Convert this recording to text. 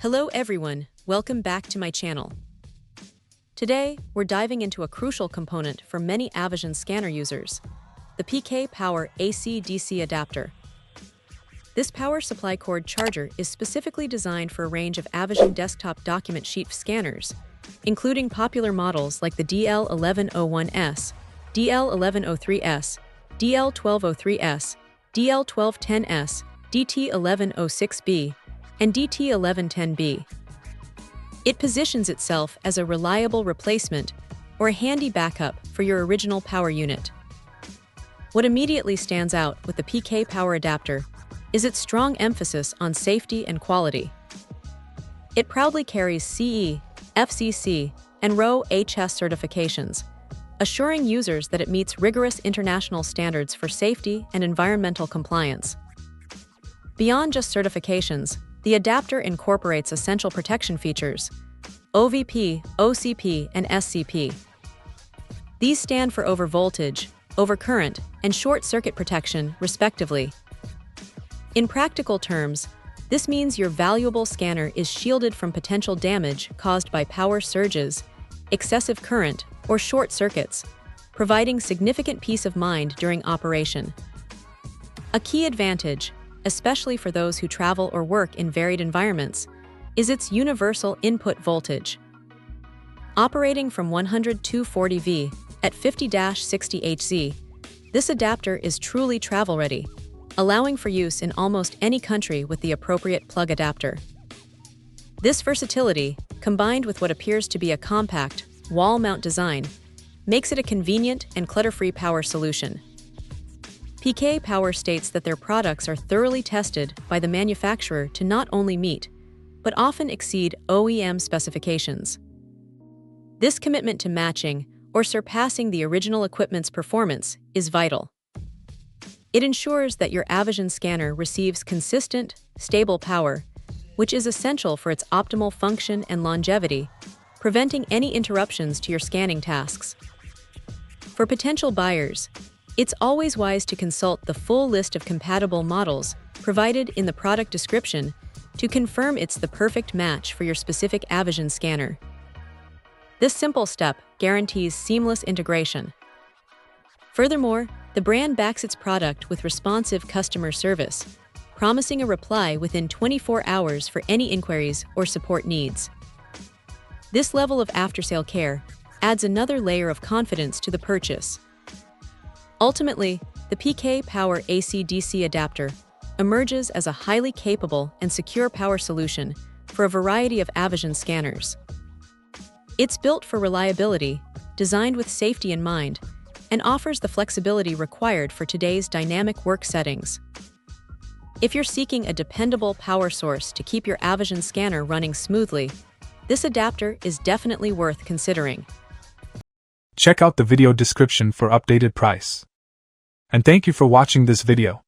Hello everyone, welcome back to my channel. Today, we're diving into a crucial component for many Avision scanner users, the PK Power AC-DC adapter. This power supply cord charger is specifically designed for a range of Avision desktop document sheet scanners, including popular models like the DL-1101S, DL-1103S, DL-1203S, DL-1210S, DT-1106B, and DT-1110B. It positions itself as a reliable replacement or a handy backup for your original power unit. What immediately stands out with the PK Power adapter is its strong emphasis on safety and quality. It proudly carries CE, FCC, and RoHS certifications, assuring users that it meets rigorous international standards for safety and environmental compliance. Beyond just certifications, the adapter incorporates essential protection features, OVP, OCP, and SCP. These stand for overvoltage, overcurrent, and short-circuit protection, respectively. In practical terms, this means your valuable scanner is shielded from potential damage caused by power surges, excessive current, or short circuits, providing significant peace of mind during operation. A key advantage, especially for those who travel or work in varied environments, is its universal input voltage. Operating from 100-240V at 50-60 Hz, this adapter is truly travel-ready, allowing for use in almost any country with the appropriate plug adapter. This versatility, combined with what appears to be a compact, wall-mount design, makes it a convenient and clutter-free power solution. PK Power states that their products are thoroughly tested by the manufacturer to not only meet, but often exceed OEM specifications. This commitment to matching or surpassing the original equipment's performance is vital. It ensures that your Avision scanner receives consistent, stable power, which is essential for its optimal function and longevity, preventing any interruptions to your scanning tasks. For potential buyers, it's always wise to consult the full list of compatible models provided in the product description to confirm it's the perfect match for your specific Avision scanner. This simple step guarantees seamless integration. Furthermore, the brand backs its product with responsive customer service, promising a reply within 24 hours for any inquiries or support needs. This level of after-sale care adds another layer of confidence to the purchase. Ultimately, the PK Power AC-DC adapter emerges as a highly capable and secure power solution for a variety of Avision scanners. It's built for reliability, designed with safety in mind, and offers the flexibility required for today's dynamic work settings. If you're seeking a dependable power source to keep your Avision scanner running smoothly, this adapter is definitely worth considering. Check out the video description for updated price. And thank you for watching this video.